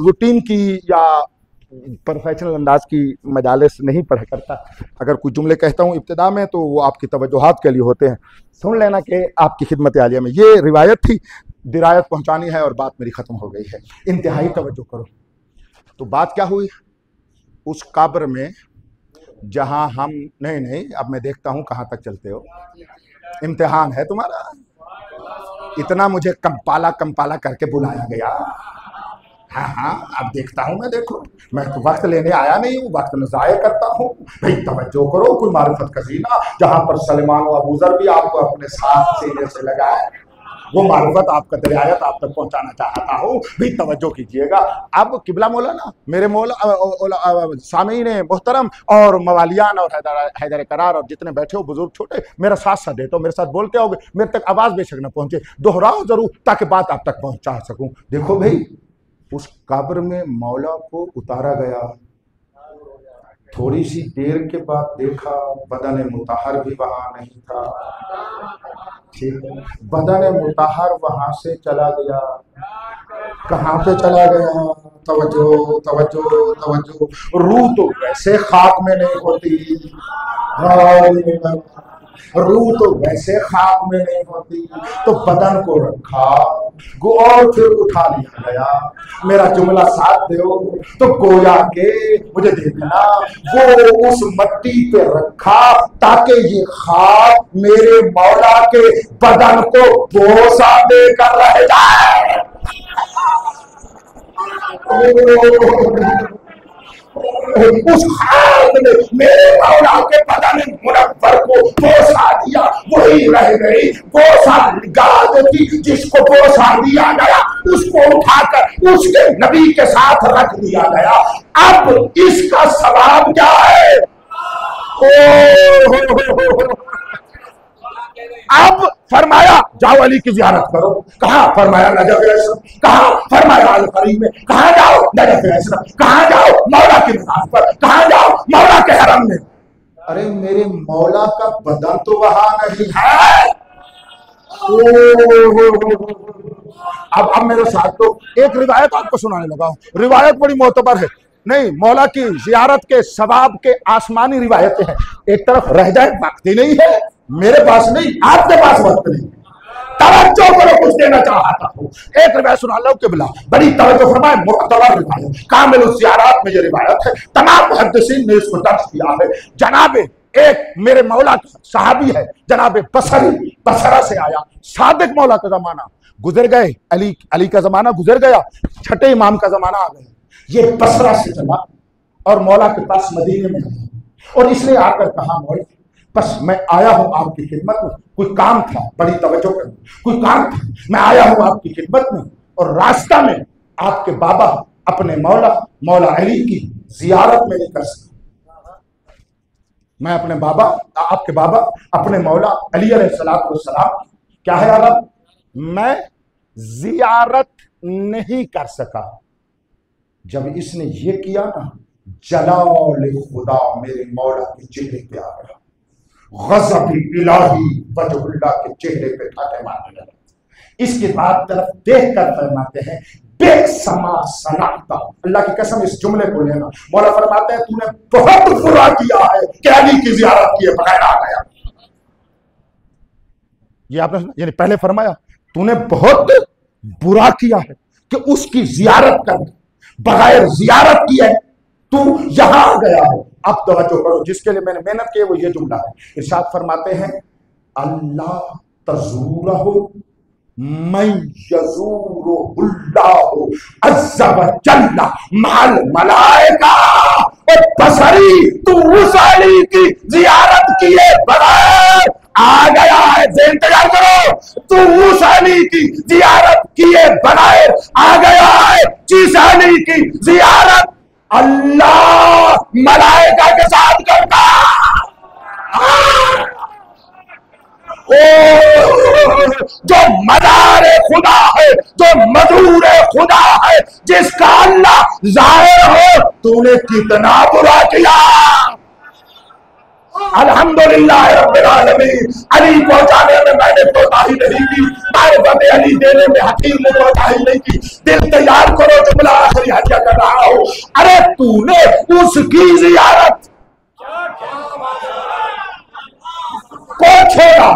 रूटीन की या प्रोफेशनल अंदाज की मजालिस नहीं पढ़ा करता। अगर कुछ जुमले कहता हूँ इब्तिदा में तो वो आपकी तवज्जुहात के लिए होते हैं, सुन लेना कि आपकी खिदमत आलिया में ये रिवायत थी, दिरायत पहुँचानी है और बात मेरी ख़त्म हो गई है। इंतहाई तवज्जो करो। तो बात क्या हुई? उस कब्र में जहाँ हम नहीं अब मैं देखता हूँ कहाँ तक चलते हो, इम्तिहान है तुम्हारा। इतना मुझे कंपाला करके बुलाया गया। हाँ अब देखता हूँ मैं, देखो मैं तो वक्त लेने आया नहीं हूँ, वक्त न ज़ाया करता हूँ। भाई तवज्जो करो, कोई मारिफत का ज़ीना जहाँ पर सलमान व अबूज़र भी आपको अपने साथ सीने से लगाए, वो मारिफत आपका दरियायत आप तक पहुँचाना चाहता हूँ। भी तवज्जो कीजिएगा। अब किबला मौलाना, मेरे मौला सामीन मोहतरम और मवालियान और हैदर करार और जितने बैठे हो बुजुर्ग छोटे, मेरा साथ साथ देते हो, मेरे साथ बोलते होगे, मेरे तक आवाज़ बेशक न पहुँचे, दोहराओ ज़रूर ताकि बात आप तक पहुँचा सकूँ। देखो भाई उस कब्र में मौला को उतारा गया। थोड़ी सी देर के बाद देखा बदन मुताहर भी वहां नहीं था। ठीक है, बदन मुताहर वहां से चला गया। कहाँ पे चला गया? तवज्जो तवज्जो तवज्जो। रूह तो वैसे खाक में नहीं होती, रूह तो वैसे खाक में नहीं होती, तो बदन को रखा और फिर उठा लिया गया। मेरा जुमला साथ दो तो गोया के मुझे देखना वो उस मट्टी पे रखा ताकि ये खाक मेरे मौला के बदन को बोसा देकर रह जाए। उस खाक ने मेरे मौला के बदन मुनव्वर को बोसा दिया, वही रह गई बोसा गाद थी जिसको बोसा दिया गया, उसको उठाकर उसके नबी के साथ रख दिया गया। अब इसका सवाब क्या है? अब फरमाया जाओ अली की जियारत करो। कहा? फरमाया नजफ अशरफ। कहा? फरमाया अल करीम में। कहा जाओ? नजफ अशरफ। कहा जाओ? मौला की मज़ार पर। कहा जाओ? मौला के हरम में। अरे मेरे मौला का बदन तो वहां नहीं है। अब मेरे साथ तो एक रिवायत आपको सुनाने लगा हूं। रिवायत बड़ी मोतबर है। नहीं, मौला की जियारत के सवाब के आसमानी रिवायतें हैं। एक तरफ रह जाए वक्त ही नहीं है, मेरे पास नहीं, आपके पास वक्त नहीं। तवज्जो करो, कुछ देना चाहता हूं। एक रिवायत सुना लो किबला, बड़ी तवज्जो फरमाए, मुअतबर रिवायत, कामिल ज़ियारत में ये रिवायत है। तमाम मुहद्दिसीन ने इसको दर्ज किया है। जनाबे एक मेरे मौला सहाबी है, जनाबे बसरी, बसरा से आया। सादिक मौला का जमाना गुजर गए, अली का जमाना गुजर गया, छठे इमाम का जमाना आ गया। ये बसरा से चला और मौला के पास मदीने में आया और इसने आकर कहा, मौला बस मैं आया हूं आपकी खिदमत में, कोई काम था, बड़ी तवज्जो कर, कोई काम था, मैं आया हूं आपकी खिदमत में और रास्ता में आपके बाबा अपने मौला अली की जियारत में नहीं कर सकता। मैं अपने बाबा, आपके बाबा अपने मौला अली अलैहिस्सलाम क्या है आला, मैं जियारत नहीं कर सका। जब इसने ये किया ना, जलाल खुदा मेरे मौला के चेहरे पे आ गया, गज़ब इलाही वजहुल्लाह के चेहरे पे ठाटे मारने लगे। इसके बाद तरफ देख कर फरमाते हैं, बेसमा सनाता, अल्लाह की कसम इस जुमले को लेना। मौला फरमाते हैं, तूने बहुत बुरा किया है कि अली की जियारत किए बगैर आ गया। ये आपने यानी पहले फरमाया, तूने बहुत बुरा किया है कि उसकी जियारत कर बगैर जियारत किए तू यहां आ गया है। अब तवज्जो करो, जिसके लिए मैंने मेहनत की वो ये जुमला है। इरशाद फरमाते हैं, अल्लाह तज़ूरहु मैं यज़ूरुहुल्लाहु अज़्ज़ा व जल्ला मअल मलाइका। और बसरी तू उस अली की जियारत किए बगैर आ गया है। इंतजार करो, तू उस अली की जियारत किए बगैर आ गया है जिस अली की जियारत अल्लाह मलाइका के साथ करता। जो मदार खुदा है, जो मजूर खुदा है, जिसका अल्लाह जाहिर हो, तूने कितना बुरा किया। अल्हम्दुलिल्लाह रब्बिल आलमीन। अली पहुंचाने में मैंने कोताही नहीं की, मारिफत अली देने में हकीम ने कोताही नहीं की। दिल तैयार करो, जुमला आखिरी हदिया कर रहा हूं। अरे तूने उसकी जियारत को छोड़ा,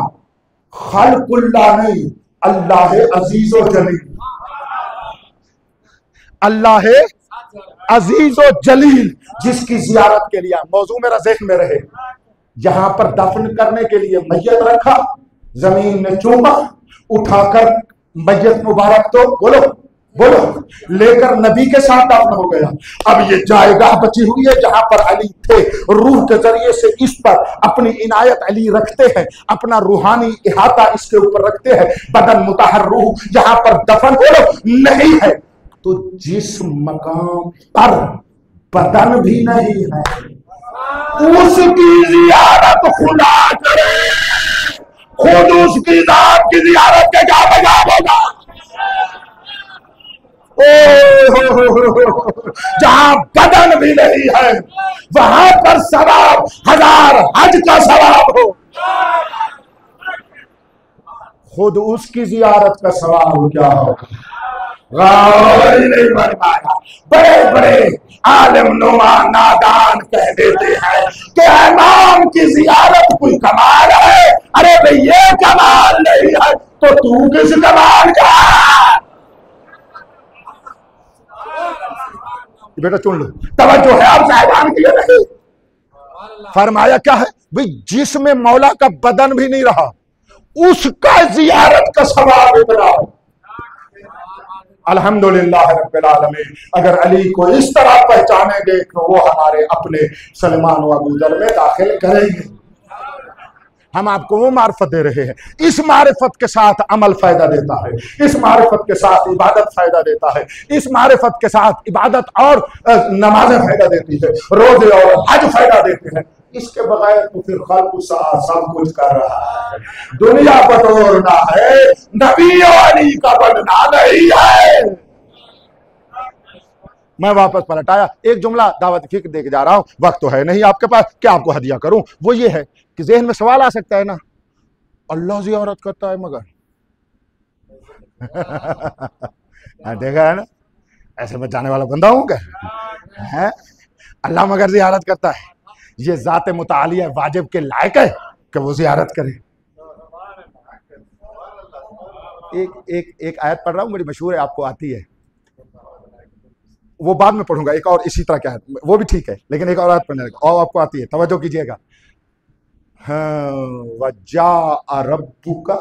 खल्कुल्लाह नहीं, अल्लाह अजीजो जलील, अल्लाह अजीजो जलील जिसकी जियारत के लिए मौजू मेरा ज़हन में रहे। यहां पर दफन करने के लिए मैयत रखा, जमीन ने चूमा, उठाकर मैयत मुबारक तो बोलो बोलो लेकर नबी के साथ दफन हो गया। अब ये जायगाह बची हुई है जहां पर अली थे, रूह के जरिए से इस पर अपनी इनायत अली रखते हैं, अपना रूहानी इहाता इसके ऊपर रखते हैं। बदन मुताहर रूह जहां पर दफन बोलो नहीं है, तो जिस मकाम पर बदन भी नहीं है उसकी जियारत खुदा करे, खुद उसकी जात की जियारत के क्या बजा होगा। जहां बदन भी नहीं है वहां पर सवाब 1000 हज का सवाब हो। खुद उसकी जियारत का सवाब क्या हो, नहीं बन पाया। बड़े बड़े आलिम नुमा नादान कह देते हैं कि इमाम की जियारत कोई कमाल है। अरे भाई ये कमाल नहीं है तो तू किस कमाल का? बेटा चुन लो, तवज्जो है आप साहिबान के लिए नहीं। फरमाया क्या है भाई, जिसमें मौला का बदन भी नहीं रहा उसका जियारत का सवाब इतना हो। अल्हम्दुलिल्लाह रब्बिल आलमीन। अगर अली को इस तरह पहचानेंगे तो वो हमारे अपने सलमान व अबू दर में दाखिल करेंगे। हम आपको वो मार्फत दे रहे हैं, इस मारिफत के साथ अमल फायदा देता है, इस मारिफत के साथ इबादत फायदा देता है, इस मारिफत के साथ इबादत और नमाजें फायदा देती है, रोजे और हज फायदा देते हैं। इसके बगैर तो फिर खालकू सब कुछ कर रहा है। दुनिया बटोरना है, नबी अली का बनना नहीं है। मैं वापस पलट आया, एक जुमला दावत फिक्र दे के जा रहा हूं, वक्त तो है नहीं आपके पास, क्या आपको हदिया करूं। वो ये है कि जहन में सवाल आ सकता है ना, अल्लाह ज़ियारत करता है मगर देखा है ना, ऐसे में जाने वाला बंदा हूं क्या? अल्लाह मगर ज़ियारत करता है, ये ज़ात मुतालिया वाजिब के लायक है कि वो ज़ियारत करे। एक आयत पढ़ रहा हूं, बड़ी मशहूर है, आपको आती है, वो बाद में पढ़ूंगा। एक और इसी तरह क्या है, वो भी ठीक है, लेकिन एक और आयत पढ़ने लगा और आपको आती है, तवज्जो कीजिएगा। वज्जा रब्बुका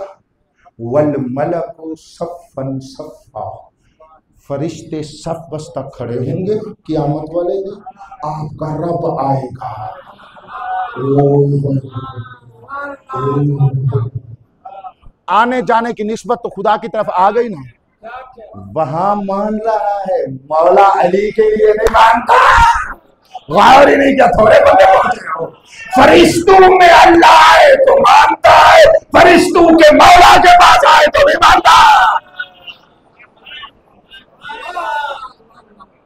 वल मलकु सफ़न सफ़ा, फरिश्ते सफ बस्ता खड़े होंगे क़यामत वाले दिन, आपका रब आएगा। आने जाने की निस्बत तो खुदा की तरफ आ गई ना, वहां मान रहा है, मौला अली के लिए नहीं मानता। गौर ही नहीं किया, थोड़े बंदे पहुंचे हो। फरिश्तों में अल्लाह आए तो मानता है, फरिश्तों के मौला के पास आए तो भी मानता।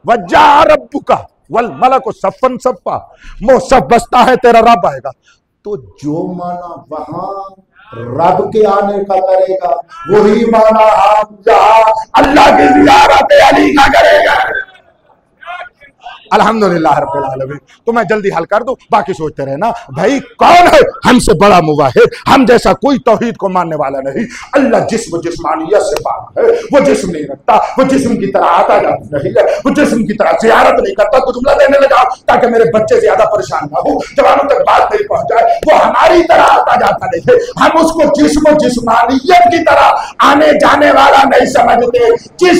वज्जा रब्बुका वल मलकु सफ़न सफ़ा, मोह सब बसता है, तेरा रब आएगा। तो जो माना वहां रब के आने का करेगा, वही माना हम जहां अल्लाह की ज़ियारत अली का करेगा। अल्हम्दुलिल्लाह रब्बिल आलमीन। तो मैं जल्दी हल कर दूं, बाकी सोचते रहना भाई कौन है हमसे बड़ा मुवाहिद, हम जैसा कोई तौहीद को मानने वाला नहीं। अल्लाह जिस्म जिस्मानियत से पाक है, वो जिस्म नहीं रखता, वो जिस्म की तरह आता जाता नहीं है, वो जिस्म की तरह ज़ियारत नहीं करता। तो जुमला देने लगा ताकि मेरे बच्चे ज्यादा परेशान ना हो, जवानों तक बात नहीं पहुंच जाए। वो हमारी तरह आता जाता नहीं है, हम उसको जिस्म जिस्मानियत की तरह आने जाने वाला नहीं समझते। जिस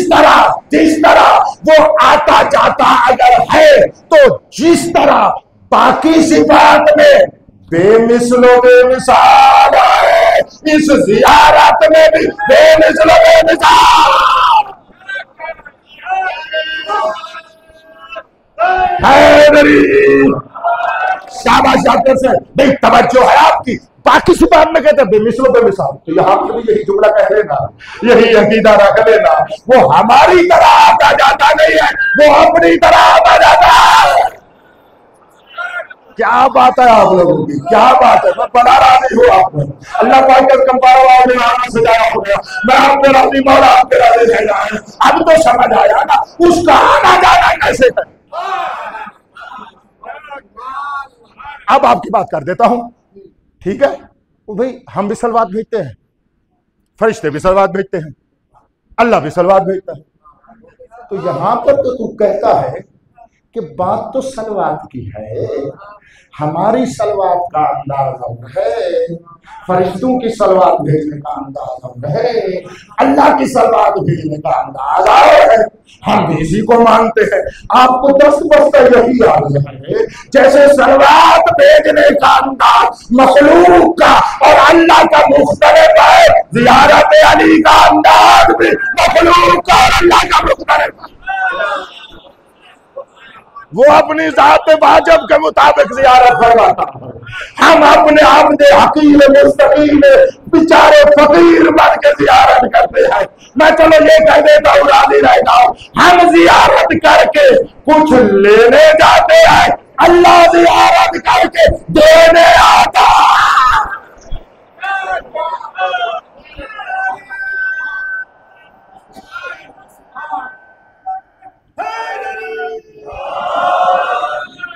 तरह वो आता जाता अगर है तो जिस तरह बाकी सिफात में बेमिसलो बेमिसाल है, इस ज़ियारत में भी बेमिसलो बेमिसाल है। शाबाश शातिर से नहीं, तवज्जो है आपकी। बाकी सिफात में कहते हैं बेमिसलो बेमिसाल, तो यहां पर भी यही जुमला कह लेना, यही अकीदा रख लेना। वो हमारी तरह आता जाता नहीं है, वो अपनी तरह आता जाता है। क्या बात है आप लोगों की, क्या बात है। मैं बना रहा नहीं हूँ आपको, अल्लाह पाक का कंपारा सजाया हो गया। मैं आपके राजी मौला आपके राजी है। अब तो समझ आया ना उसका आना जाना कैसे है। अब आपकी बात कर देता हूं, ठीक है। तो भाई हम भी सलवात भेजते हैं, फरिश्ते भी सलवात भेजते हैं, अल्लाह भी सलवात भेजता है। तो यहां पर तो तू कहता है कि बात तो सलवात की है, हमारी सलवात का अंदाज और है, फरिश्तों की सलवात भेजने का अंदाज और है, अल्लाह की सलवात भेजने का अंदाज और है। हम भी इसी को मानते हैं। आपको 10 बस्ता यही याद है, जैसे सलवात भेजने का अंदाज मखलूक का और अल्लाह का मुख्तलिफ है, ज़ियारत अली का अंदाज भी मखलूक का और अल्लाह का मुख्तलिफ है। वो अपनी ज़ात वाजिब के मुताबिक ज़ियारत फरमाता है, हम अपने आप दे हकीम मुस्तकीम बेचारे फकीर बन के जियारत करते हैं। मैं चलो ये कह देता हूँ, राजी रह जाओ, हम जियारत करके कुछ लेने जाते हैं, अल्लाह जियारत करके देने आता।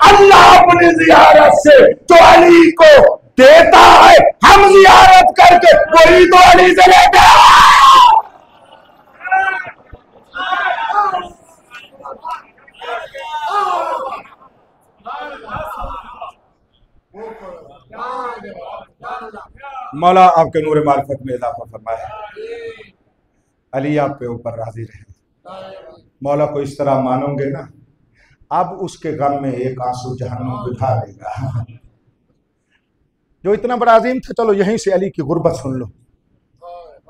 अल्लाह अपनी जियारत से जो अली को देता है, हम जियारत करके वही तो अली से लेते हैं। मौला आपके नूर मारिफत में इजाफा फरमाए, अली आप पे ऊपर राजी रहे। मौला को इस तरह मानोगे ना, अब उसके गम में एक आंसू जहन्नुम बुझा देगा। जो इतना बड़ा अजीम था, चलो यहीं से अली की गुर्बत सुन लो,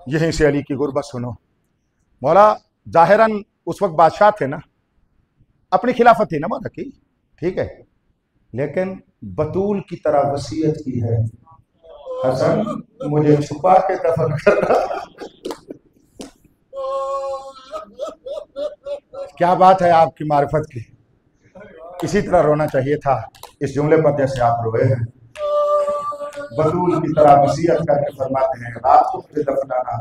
यहीं से अली की गुर्बत सुनो। मौला जाहिरन उस वक्त बादशाह थे ना, अपनी खिलाफत थी ना मौला की, ठीक है, लेकिन बतूल की तरह वसीयत की है, हसन मुझे छुपा के दफन करना। क्या बात है आपकी मारिफत की, इसी तरह रोना चाहिए था इस जुमले पर जैसे आप रोए हैं। बतूल की तरह वसीयत करके फरमाते हैं, रात को मुझे दफनाना,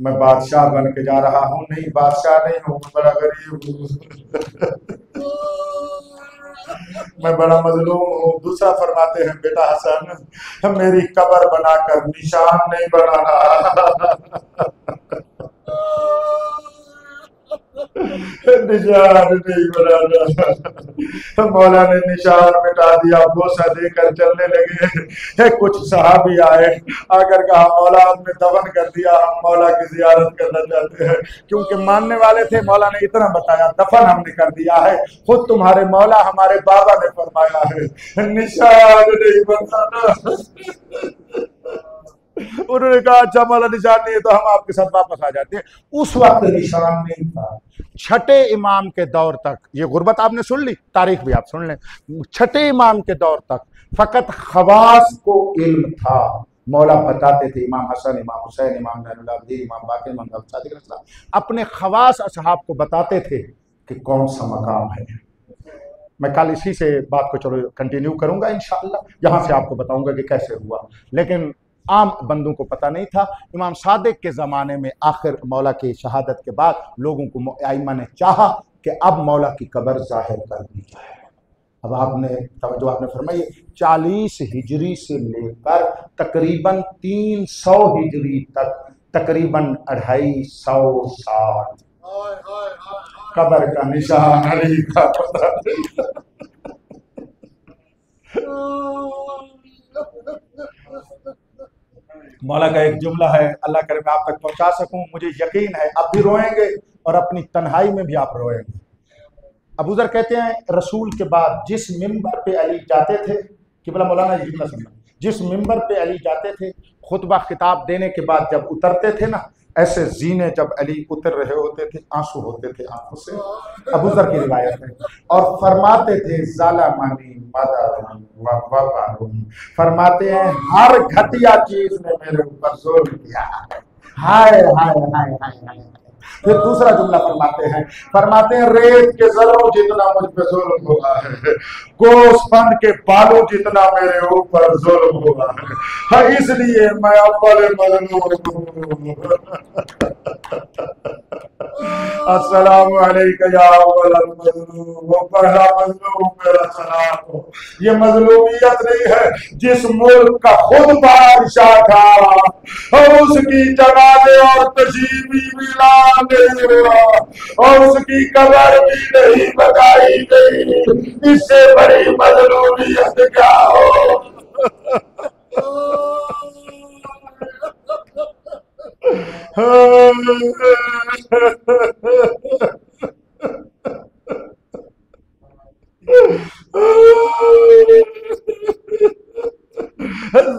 मैं बादशाह बन के जा रहा हूँ, नहीं बादशाह नहीं हूँ, बड़ा गरीब हूँ, मैं बड़ा मजलूम हूँ। दूसरा फरमाते हैं, बेटा हसन मेरी कब्र बनाकर निशान नहीं बनाना, निशान नहीं बनाना। मौला ने निशान मिटा दिया, बोसा देकर चलने लगे। कुछ सहाबी आए, आकर कहा मौला आपने दफन कर दिया, हम मौला की जियारत करना चाहते हैं। क्योंकि मानने वाले थे, मौला ने इतना बताया, दफन हमने कर दिया है, खुद तुम्हारे मौला हमारे बाबा ने फरमाया है निशान नहीं बनाना। उन्होंने कहा अच्छा मौला निशान नहीं है तो हम आपके साथ वापस आ जाते हैं। उस वक्त निशान नहीं था। छठे इमाम के दौर तक, ये गुर्बत आपने सुन ली, तारीख भी आप सुन लें, छठे इमाम के दौर तक फकत खवास को इल्म था। मौला बताते थे, इमाम हसन, इमाम हुसैन, इमाम ज़ैनुल-आबिदीन, इमाम बाक़िर, इमाम सादिक अलैहिस्सलाम अपने खवास असहाब को बताते थे कि कौन सा मकाम है। मैं कल इसी से बात को चलो कंटिन्यू करूंगा इंशाअल्लाह, यहाँ से आपको बताऊंगा कि कैसे हुआ, लेकिन आम बंदों को पता नहीं था। इमाम सादिक के ज़माने में आखिर मौला की शहादत के बाद लोगों को आइम्मा ने चाहा कि अब मौला की कब्र जाहिर कर दी जाए। अब आपने तवज्जो आपने फरमाई, 40 हिजरी से लेकर तकरीबन 300 हिजरी तक तकरीबन 250 साल कब्र का निशान अली का पता नहीं। मौला का एक जुमला है, अल्लाह करे मैं आप तक पहुंचा सकूं, मुझे यकीन है आप भी रोएंगे और अपनी तन्हाई में भी आप रोएंगे। अबू ज़र कहते हैं, रसूल के बाद जिस मिंबर पे अली जाते थे, कि बोला मौलाना ये जुमला सुनना, जिस मिंबर पे अली जाते थे, खुतबा खिताब देने के बाद जब उतरते थे ना, ऐसे जीने जब अली उतर रहे होते थे, आंसू होते थे आंखों से। अबू ज़र की रिवायत है। और फरमाते थे ज़ालमानी मदरुन, फरमाते हैं हर घटिया चीज ने मेरे ऊपर जोर किया, हाय हाय हाय हाय हाय। फिर दूसरा जुमला फरमाते हैं रेत के जरों जितना मुझ पे जुल्म हुआ है, गोश्त के बालों जितना मेरे ऊपर जुल्म हुआ है, इसलिए मैं अव्वल मज़लूम। अस्सलामु अलैका या अव्वल मज़लूम, वो पहला मज़लूम मेरा सलाम हो। ये मज़लूमियत नहीं है, जिस मुल्क का खुद बादशाह था और उसकी जनाजे और तशीबी भी नहीं हुआ और उसकी कब्र भी नहीं बताई गई, इससे बड़ी मज़लूमियत क्या हो।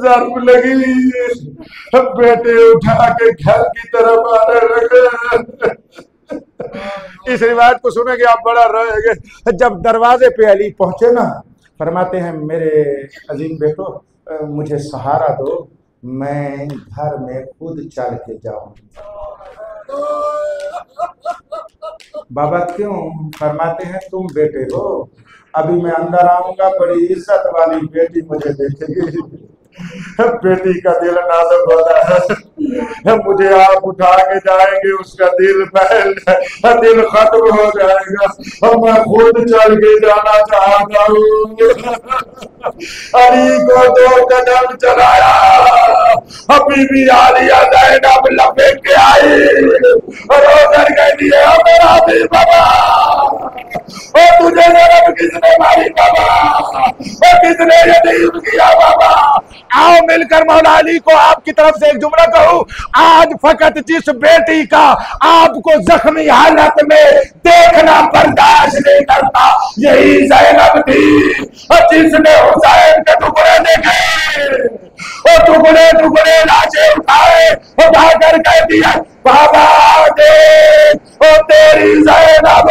ज़र्ब लगी, बेटे उठा के घर की तरफ आने लगे। इस रिवायत को सुनेंगे आप बड़ा रोएंगे। जब दरवाजे पे अली पहुंचे ना, फरमाते हैं मेरे अजीम बेटो मुझे सहारा दो, मैं घर में खुद चल के जाऊं। बाबा क्यों? फरमाते हैं तुम बेटे हो, अभी मैं अंदर आऊंगा, बड़ी इज्जत वाली बेटी मुझे देखेगी। बेटी का दिल नाजुक होता है, मुझे आप उठा के जाएंगे, उसका दिल दिल खत्म हो जाएगा और मैं खुद चल के जाना चाहता हूँ। अली को 2 कदम चलाया, अभी भी आलिया ज़ैनब लपेट के आई और उधर कह दिए मेरा दिल बाबा, और तुझे जन्म किसने मारी बाबा, और किसने यतीम किया बाबा। आओ मिलकर मौला अली को आपकी तरफ से एक जुमला कहूं, आज फकत जिस बेटी का आपको जख्मी हालत में देखना बर्दाश्त नहीं करता, यही ज़ैनब थी और जिसने हुसैन के टुकड़े देखे और टुकड़े टुकड़े लाशें उठाकर कह दिया बाबा दे ओ तेरी ज़ैनब।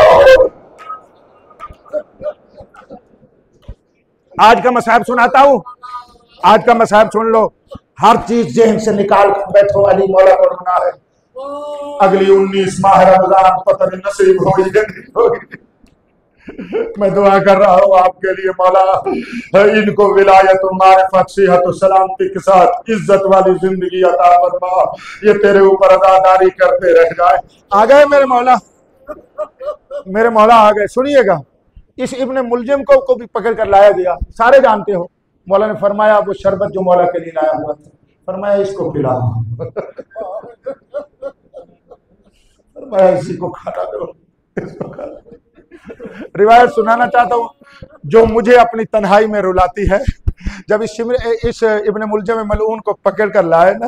आज का मसाहब सुनाता हूं, आज का मसाहब सुन लो, हर चीज जेहन से निकाल कर बैठो, अली मौला को रोना है। अगली 19 माह रमजान पता नहीं नसीब होगी नहीं होगी। मैं दुआ कर रहा हूँ आपके लिए, मौला इनको विलायत मारिफत सेहत सलामती के साथ इज्जत वाली जिंदगी अता फरमा, ये तेरे ऊपर अदादारी करते रह जाए। आ गए मेरे मौला, मेरे मौला आ गए। सुनिएगा, इस इब्ने मुलजिम को भी पकड़ कर लाया गया, सारे जानते हो। मौला ने फरमाया वो शरबत जो मौला के लिए लाया हुआ था, फरमाया इसको पिलाओ, फरमाया इसी को खाना दो, इसको खाना। रिवायत सुनाना चाहता हूँ जो मुझे अपनी तन्हाई में रुलाती है। जब इस इब्ने मुलजिम मलऊन को पकड़ कर लाए ना,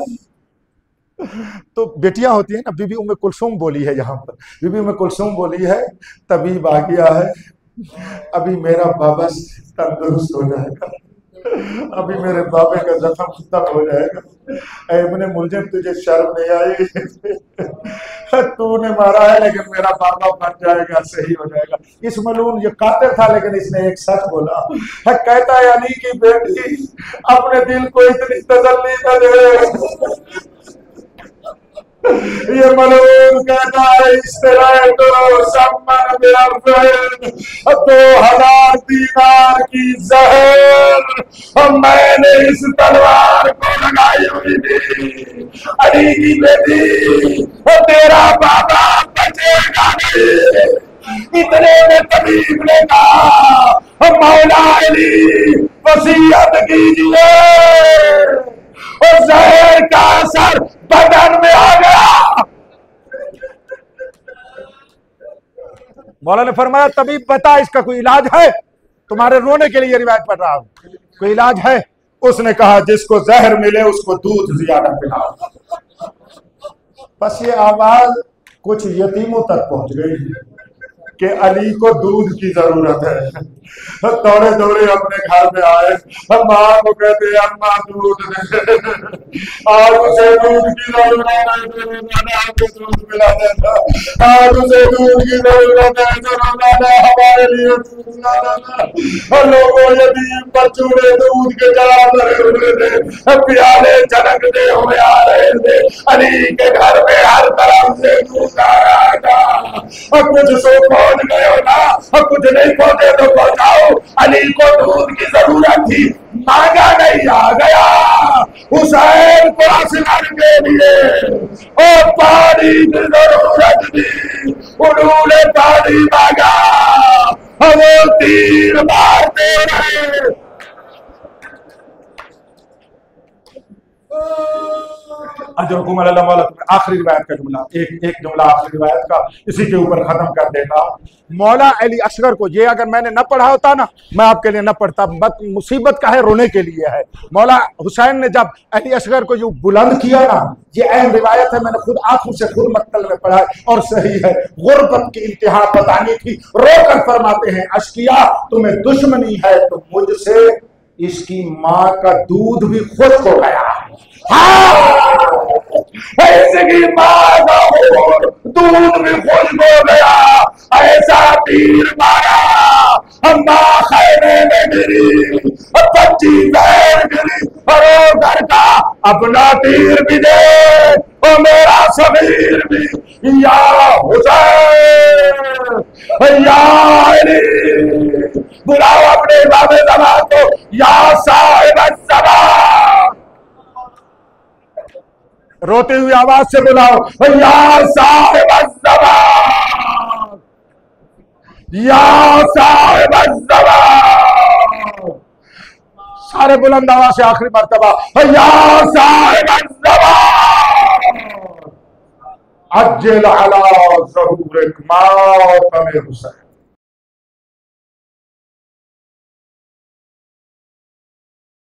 तो बेटियां होती है ना, बीबी उम्मे कुलसूम बोली है, यहाँ पर बीबी उम्मे कुलसूम बोली है, तबीब आ गया है, अभी मेरा बाबा तंदुरुस्त हो जाएगा, अभी मेरे बाबे का जख्म खत्म हो जाएगा। इब्ने मुलजिम तुझे शर्म नहीं आई? तूने मारा है लेकिन मेरा बाबा मर जाएगा, सही हो जाएगा। इस मलून ये कातिल था लेकिन इसने एक सच बोला है, कहता है अली की बेटी अपने दिल को इतनी तसल्ली न दे। ये मलून कहता है इस तरह तो सम्मन 2000 दीनार की जहर और मैंने इस तलवार को लगाई हुई थी, अली की बेटी और तेरा बाबा बचेगा नहीं। इतने में तबीब ने कहा मौला अली वसीयत कीजिए, और जहर का असर बदन में आ गया। मौला ने फरमाया तबीब बता इसका कोई इलाज है? तुम्हारे रोने के लिए रिवायत पढ़ रहा हूं, कोई इलाज है? उसने कहा जिसको जहर मिले उसको दूध ज्यादा पिलाओ। बस ये आवाज कुछ यतीमों तक पहुंच गई कि अली को दूध की जरूरत है। दौड़े दौड़े अपने घर में आए, माँ को कहते अम्मा दूध दे, आज उसे दूध की जरूरत है, दूध मिला देता, आज उसे दूध की जरूरत है, हमारे लिए दूध लाना। और लोगों यतीम बच्चों ने दूध के जला भरे हुए थे, प्याले झलकते हुए आ रहे थे, अली के घर में हर तरफ से दूध आ रहा था। और कुछ सो पहुंच गए हो ना, और कुछ नहीं पहुंचे तो पहुंचाओ, अली को दूध की जरूरत थी, मांगा नहीं, आ गया हुसैन को असगर के लिए, और पानी की जरूरत थी, उन्होंने पानी मांगा, वो तीर मारते रहे। आखिरी रिवायत का जुमला, एक जुमला आखिरी रिवायत का, इसी के ऊपर खत्म कर देगा। मौला अली असगर को ये अगर मैंने न पढ़ा होता ना, मैं आपके लिए न पढ़ता, बट मुसीबत का है, रोने के लिए है। मौला हुसैन ने जब अली असगर को जो बुलंद किया ना, ये अहम रिवायत है, मैंने खुद आंखों से खुद मक्तल में पढ़ा है और सही है। गुर्बत की इंतहा बतानी थी, रोकर फरमाते हैं अशकिया तुम्हें दुश्मनी है तो मुझसे, इसकी माँ का दूध भी खुद हो गया। इसकी माँ का दूध भी खुद हो गया, ऐसा तीर मारा अम्मा खैमे में गिरी, बच्ची पैर गिरी और घर का अपना तीर भी दे ओ मेरा शबीर भी, या हुसैन या अली। बुलाओ अपने इमाम ज़मान को, या साहिब ज़मान। रोती हुई आवाज से बुलाओ, या साहिब ज़मान, या साहिब ज़मान। सारे बुलंद आवाज से आखिरी मर्तबा, या साहिब ज़मान अज्जिल अला ज़हूरिक मातम हुसैन।